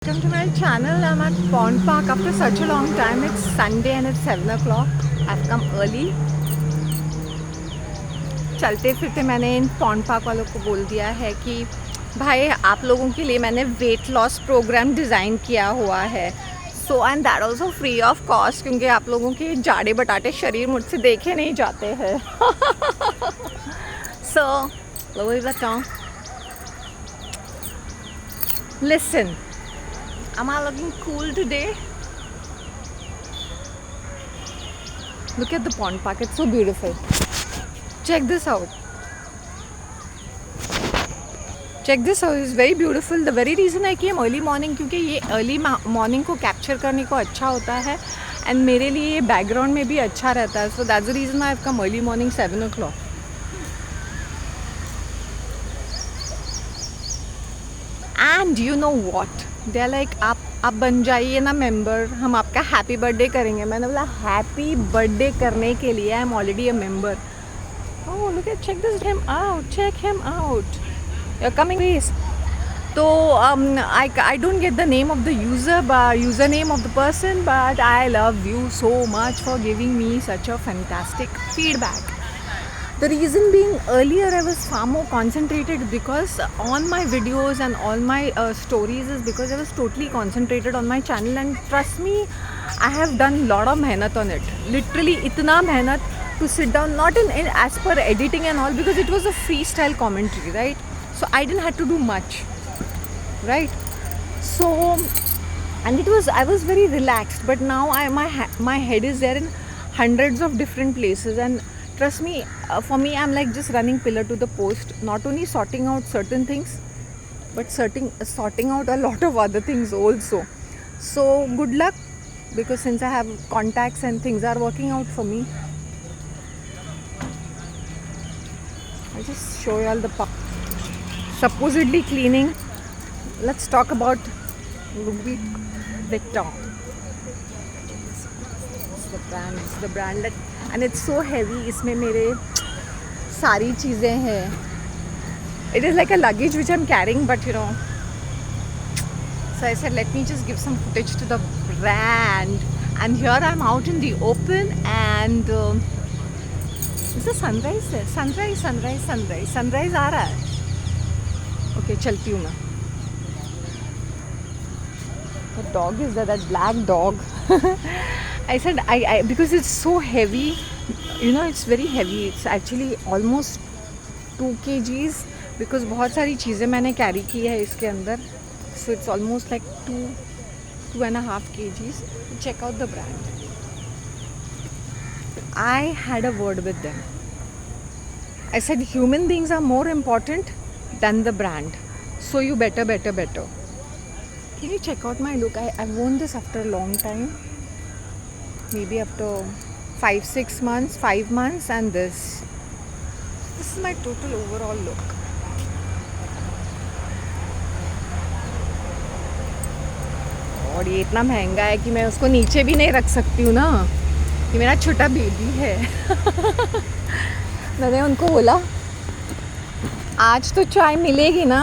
Welcome to my channel. I'm at Pond Park after such a long time. It's Sunday and it's 7 o'clock. I've come early. चलते फिरते मैंने इन pond park वालों को बोल दिया है कि भाई आप लोगों के लिए मैंने वेट लॉस प्रोग्राम डिज़ाइन किया हुआ है. So and that also free of cost क्योंकि आप लोगों के जाड़े बटाटे शरीर मुझसे देखे नहीं जाते हैं. सो Louis Vuitton. Listen. Am I looking cool today? Look at the pond park. It's so beautiful. Check this out. Check this out. It's very beautiful. The very reason I came early morning क्योंकि ये early morning को capture करने को अच्छा होता है and मेरे लिए ये background में भी अच्छा रहता है. So that's the reason I've come early morning 7 o'clock. And you know what? They're like आप बन जाइए ना मेंबर, हम आपका हैप्पी बर्थडे करेंगे. मैंने बोला हैप्पी बर्थडे करने के लिए I am already a member. Oh look at, check this him out, check him out. You are coming please. तो I don't get the name of the username of the person, but I love you so much for giving me such a fantastic feedback. The reason being, earlier I was far more concentrated because on my videos and all my stories is because I was totally concentrated on my channel, and trust me, I have done lot of mehnat on it. Literally itna mehnat to sit down, not in as per editing and all, because it was a freestyle commentary, right? So I didn't have to do much, right? So, and I was very relaxed, but now my head is there in hundreds of different places, and trust me, for me, I'm like just running pillar to the post, not only sorting out certain things, but sorting out a lot of other things also. So good luck, because since I have contacts and things are working out for me. I'll just show you all the park. Supposedly cleaning. Let's talk about Louis Vuitton. It's the brand that, and it's so heavy. इसमें मेरे सारी चीज़ें हैं. It is like a luggage which I'm carrying, but you know. So I said, let me just give some footage to the brand. And here I'm out in the open, and is the sunrise there? Sunrise आ रहा है. Okay, चलती हूँ मैं. What dog is that? That black dog. I said I because it's so heavy, you know, it's very heavy. It's actually almost 2 kgs because बहुत सारी चीज़ें मैंने carry की है इसके अंदर. So it's almost like 2.5 kgs. Check out the brand. I had a word with them. I said human beings are more important than the brand. So you better. Can you check out my look? I've worn this after a long time. Maybe after 5 months, and this is my total overall look. और ये इतना महंगा है कि मैं उसको नीचे भी नहीं रख सकती हूँ ना. ये मेरा छोटा बेबी है. मैंने उनको बोला आज तो चाय मिलेगी ना,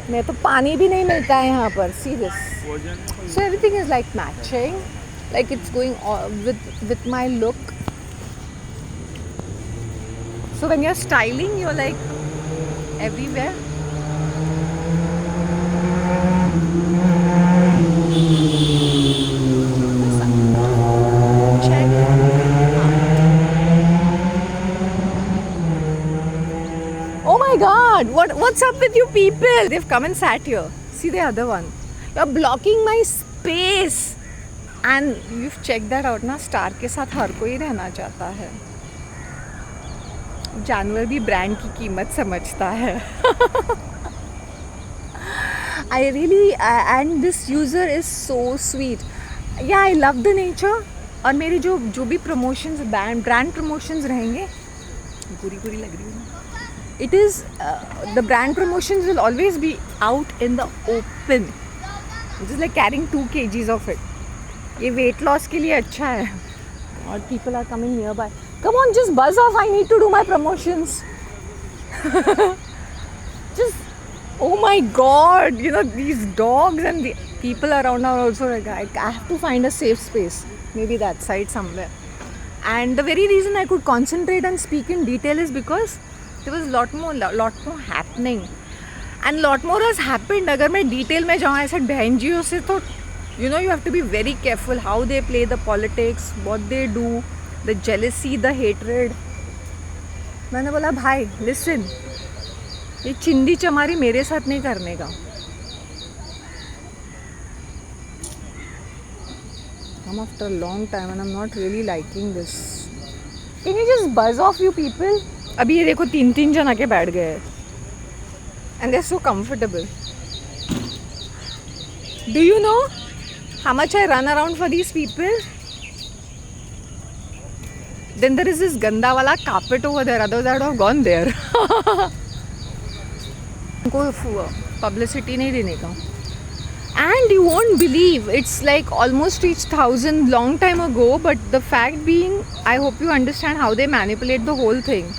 मैं तो पानी भी नहीं मिलता है यहाँ पर. See this. So everything is like matching. Like it's going with my look. So when you're styling, you're like everywhere. Check. Oh my God! What's up with you people? They've come and sat here. See the other one. You're blocking my space. And you've checked that out ना, star के साथ हर कोई रहना चाहता है. जानवर भी brand की कीमत समझता है. I really and this user is so sweet. Yeah, I love the nature. और मेरे जो भी promotions, brand promotions रहेंगे, पूरी लग रही हूँ. It is the brand promotions will always be out in the open. Just like carrying 2 kgs of it. ये वेट लॉस के लिए अच्छा है. और people are coming nearby. Come on, just buzz off. I need to do my promotions. Just, oh my God, you know, these dogs and the people around are also like, I have to find a safe space, maybe that side somewhere. And the very reason I could concentrate and speak in detail is because there was lot more happening, and lot more has happened. अगर मैं detail में जाऊँ ऐसे बहनजियों से तो you know you have to be very careful how they play the politics, what they do, the jealousy, the hatred. मैंने बोला भाई listen, ये चिंदी चमारी मेरे साथ नहीं करने का. Come after a long time and I'm not really liking this. Can you just buzz off, you people? अभी ये देखो 3 जन आके बैठ गए हैं. And they're so comfortable. Do you know how much I run around for these people? Then there is this ganda wala carpet over there. Otherwise I would have gone there. उनको publicity नहीं देने का. And you won't believe, it's like almost reached 1,000 long time ago. But the fact being, I hope you understand how they manipulate the whole thing.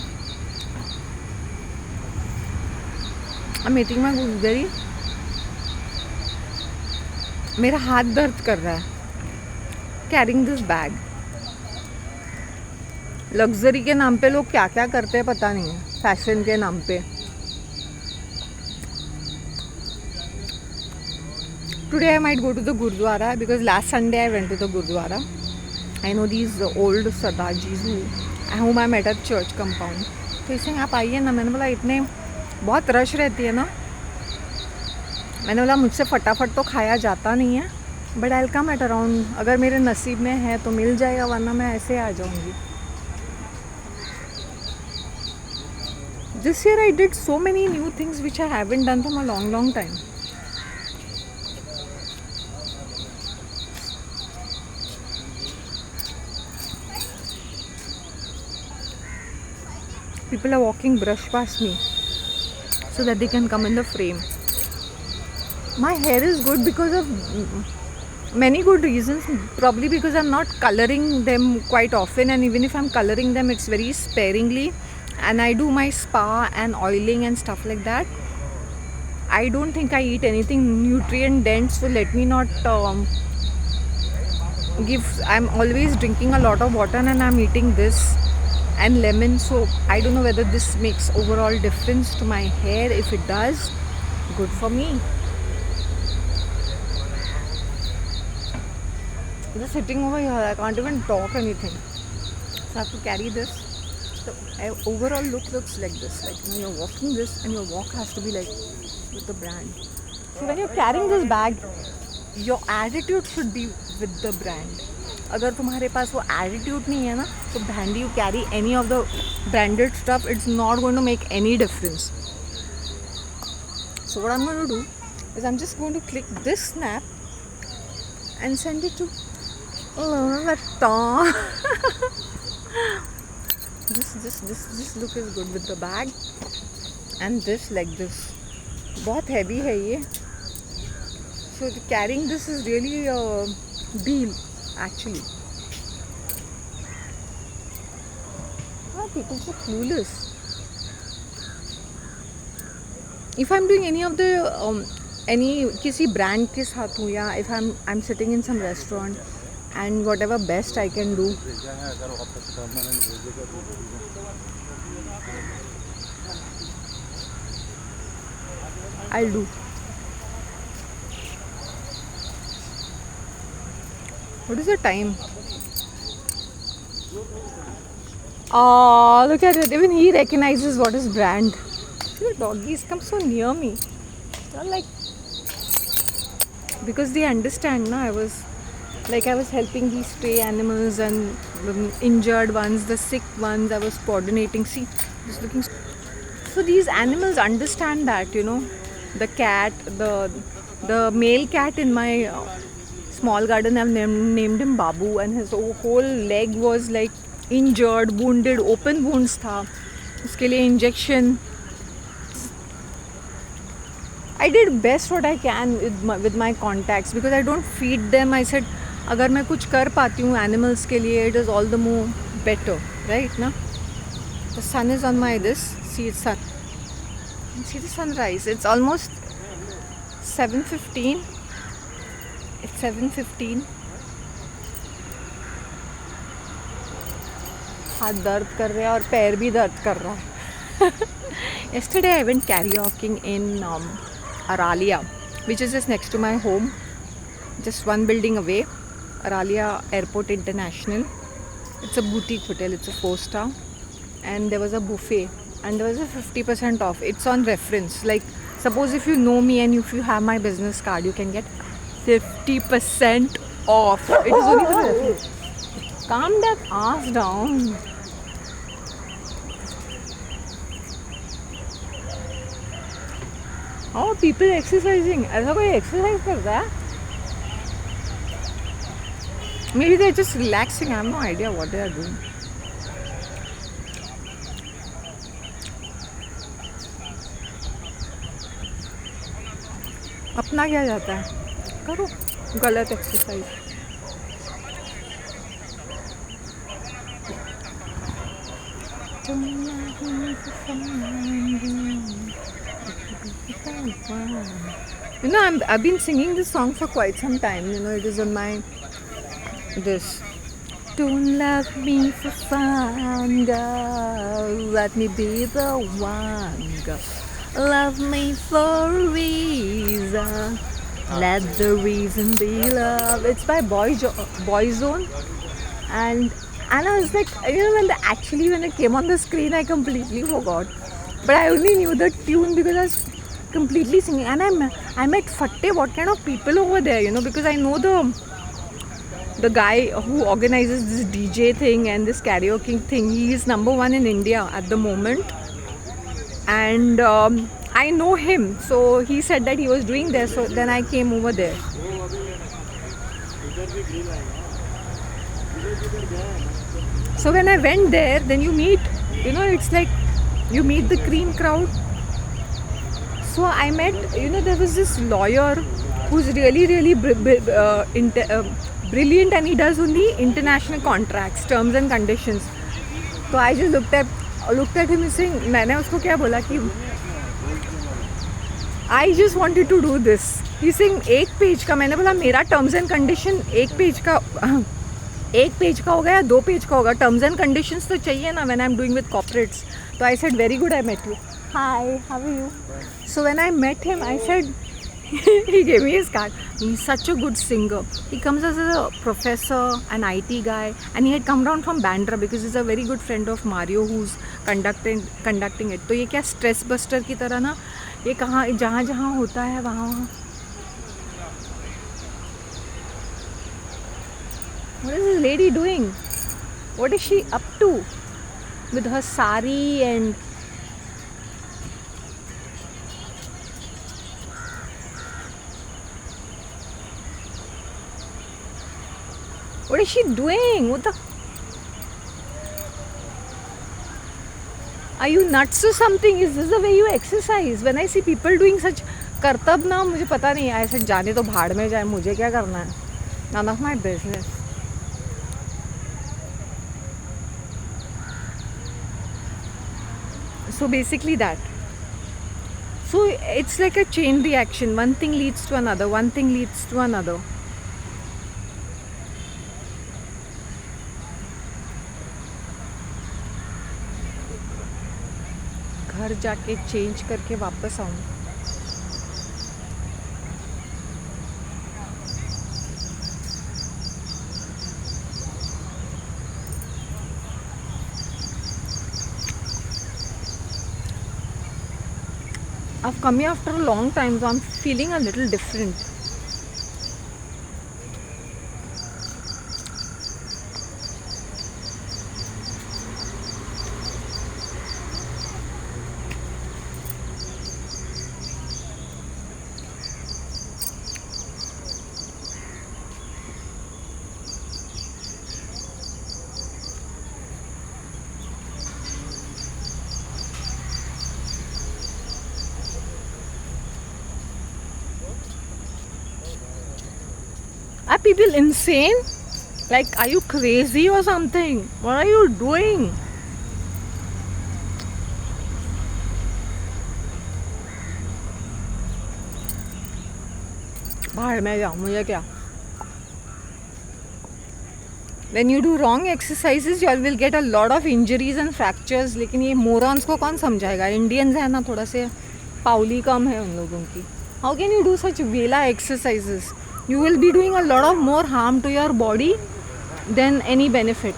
I'm eating my gooseberry. मेरा हाथ दर्द कर रहा है कैरिंग दिस बैग. लग्जरी के नाम पे लोग क्या क्या करते हैं पता नहीं है, फैशन के नाम पे. Today I might go to the Gurdwara because last Sunday I went to the Gurdwara. I know these old Sardarjis whom I met at church compound. तो इससे आप आइए ना. मैंने बोला इतने बहुत रश रहती है ना. मैंने बोला मुझसे फटाफट तो खाया जाता नहीं है, but I will come at around. अगर मेरे नसीब में है तो मिल जाएगा, वरना मैं ऐसे आ जाऊँगी. This year I did so many new things which I haven't done from a long time. People are walking brush past me so that they can come in the frame. My hair is good because of many good reasons. Probably because I'm not coloring them quite often, and even if I'm coloring them, it's very sparingly. And I do my spa and oiling and stuff like that. I don't think I eat anything nutrient dense, so let me not I'm always drinking a lot of water, and I'm eating this and lemon, so I don't know whether this makes overall difference to my hair. If it does, good for me. Just sitting over here, I can't even talk anything, so I have to carry this. The overall look looks like this, like you're walking this and your walk has to be like with the brand. So when you're carrying this bag, your attitude should be with the brand. अगर तुम्हारे पास वो attitude नहीं है ना, तो brand you carry any of the branded stuff, it's not going to make any difference. So what I'm going to do is I'm just going to click this snap and send it to Lata. This look is good with the bag, and this like this. बहुत heavy है ये. So carrying this is really a deal. Actually, people so clueless. If I'm doing any of the किसी brand के साथ हूँ, या if I'm sitting in some restaurant and whatever best I can do, I'll do. What is the time? Oh, look at it. Even he recognizes what is brand. The doggies come so near me. They're like, because they understand, na. I was helping these stray animals and injured ones, the sick ones. I was coordinating. See, just looking. So these animals understand that, the cat, the male cat in my small garden, I've named him Babu, and his whole leg was like injured, wounded, open wounds tha. उसके लिए injection. I did best what I can with my contacts because I don't feed them. I said अगर मैं कुछ कर पाती हूँ animals के लिए, it is all the more better, right? Na? The sun is on my this. See the sunrise. It's almost 7:15. It's 7:15. हाथ दर्द कर रहे हैं और पैर भी दर्द कर रहा है. Yesterday I went karaoke in Aralia, which is just next to my home, just one building away. Aralia Airport International. It's a boutique hotel. It's a 4-star, and there was a buffet, and there was a 50% off. It's on reference. Like, suppose if you know me and if you have my business card, you can get 50% off. It is only for reference. Calm that ass down. Oh, people exercising. ऐसा कोई exercise करता है? Maybe they're just relaxing. I have no idea what they are doing. अपना क्या जाता है? करो गलत exercise. You know, I've been singing this song for quite some time. You know, it is on my this. Don't love me for fun, girl. Let me be the one, girl. Love me for a reason. Let the reason be love. It's by Boyzone, and I was like, you know, when it came on the screen, I completely forgot. But I only knew the tune because I was completely singing, and I met Fatte. What kind of people over there, you know? Because I know the guy who organizes this DJ thing and this karaoke thing. He is #1 in India at the moment, and I know him. So he said that he was doing there. So then I came over there. So when I went there, then you meet, you know, it's like you meet the cream crowd. So I met, you know, there was this lawyer who's really brilliant, and he does only international contracts, terms and conditions. So I just looked at him saying, मैंने उसको क्या बोला कि I just wanted to do this. He's saying 1 page का. मैंने बोला मेरा terms and condition 1 page का 1 पेज का होगा या 2 पेज का होगा. Terms and conditions तो चाहिए ना when I'm doing with corporates. So I said, very good, I met you. Hi, how are you? So when I met him, I said, he gave me his card. He's such a good singer. He comes as a professor, an IT guy, and he had come down from Bandra because he's a very good friend of Mario who's conducting it. तो ये क्या stress buster की तरह ना, ये कहाँ जहाँ जहाँ होता है वहाँ. What is this lady doing? What is she up to with her sari and what is she doing? What the? Are you nuts or something? Is this the way you exercise? When I see people doing such करतब ना, मुझे पता नहीं. ऐसे जाने तो भाड़ में जाए, मुझे क्या करना है? None of my business. So basically that. So it's like a chain reaction. One thing leads to another. One thing leads to another. घर जाके चेंज करके वापस आऊँ. I've come here after a long time, so I'm feeling a little different. Are people insane? Like, are you crazy or something? What are you doing? बाहर में जाऊँ, मुझे क्या. When you do wrong exercises, you will get a lot of injuries and fractures. लेकिन ये morons को कौन समझाएगा? Indians है ना, थोड़ा से पाउली कम है उन लोगों की. How can you do such vela exercises? You will be doing a lot of more harm to your body than any benefit.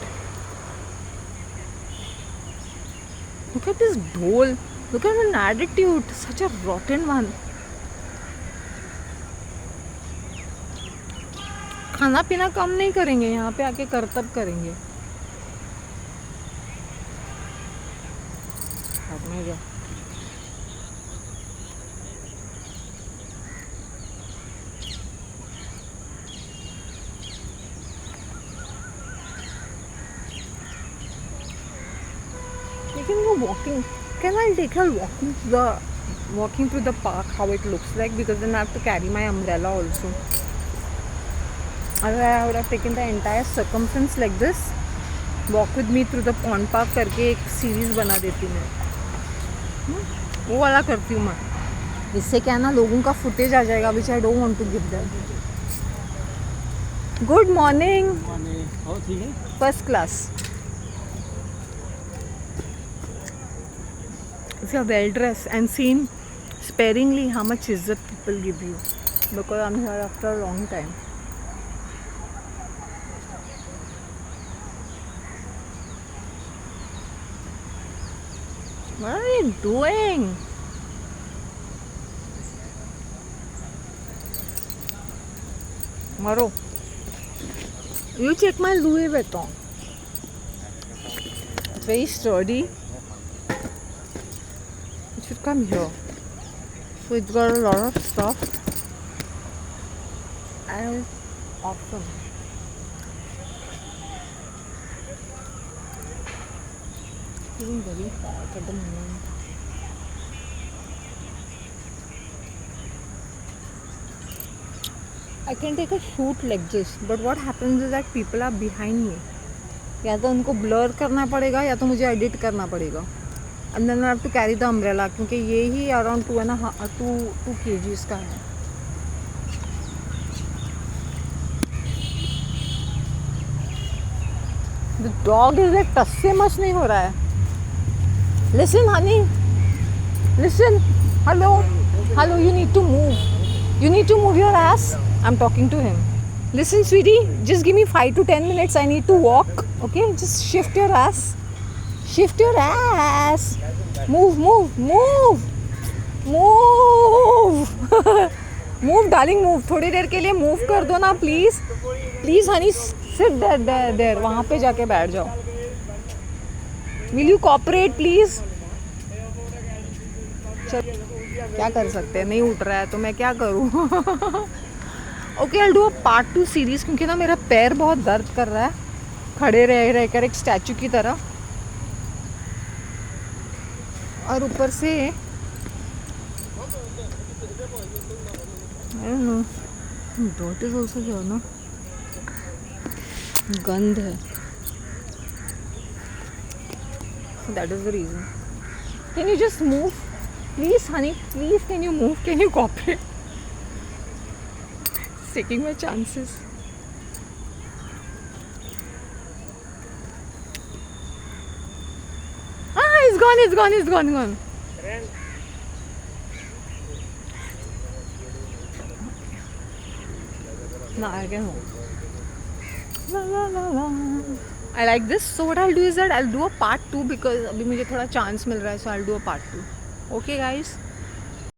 Look at this dhol. Look at an attitude. Such a rotten one. खाना पीना कम नहीं करेंगे, यहाँ पे आके करतब करेंगे. लेकिन वो walking, can I take her walking through the park, how it looks like, because then I have to carry my umbrella also. Otherwise I would have taken the entire circumference like this, walk with me through the pond park करके एक series बना देती मैं. वो वाला करती हूँ मैं. इससे क्या ना लोगों का फुटेज आ जाएगा, which I don't want to give them. Good morning. ठीक है. First class. If you are well dressed and seen sparingly, how much izzat people give you, because I'm here after a long time. What are you doing? Maro, you check my Louis Vuitton. It's very sturdy. It should come here. So it's got a lot of stuff. And it's awesome. Feeling very hot at the moment. I can take a shoot like this, but what happens is that people are behind me. या तो उनको blur करना पड़ेगा या तो मुझे edit करना पड़ेगा. And then I have to carry the umbrella क्योंकि ये ही around 2 kgs का है. The dog is like टस से मच नहीं हो रहा है. Listen, honey. Listen. Hello. Hello. You need to move. You need to move your ass. I'm talking to him. Listen, sweetie. Just give me 5 to 10 minutes. I need to walk. Okay. Just shift your ass. Shift your ass. Move, move, move. Move. Move, darling. Move. थोड़ी देर के लिए move कर दो ना, please. Please, honey. Sit there. वहाँ पे जाके बैठ जाओ. Will you cooperate, please? चल, क्या कर सकते हैं, नहीं उठ रहा है तो मैं क्या करूँ. Okay, I'll do a part 2 series क्योंकि ना मेरा पैर बहुत दर्द कर रहा है खड़े रह कर एक स्टैचू की तरह. और ऊपर से I don't know, dirt is also here ना, गंध है. That is the reason. Can you just move? Please, honey, please, can you move? Can you cooperate? It's taking my chances. It's gone. Now I can move. La. I like this. So what I'll do is that I'll do a part 2 because अभी मुझे थोड़ा chance मिल रहा है, so I'll do a part 2. Okay guys.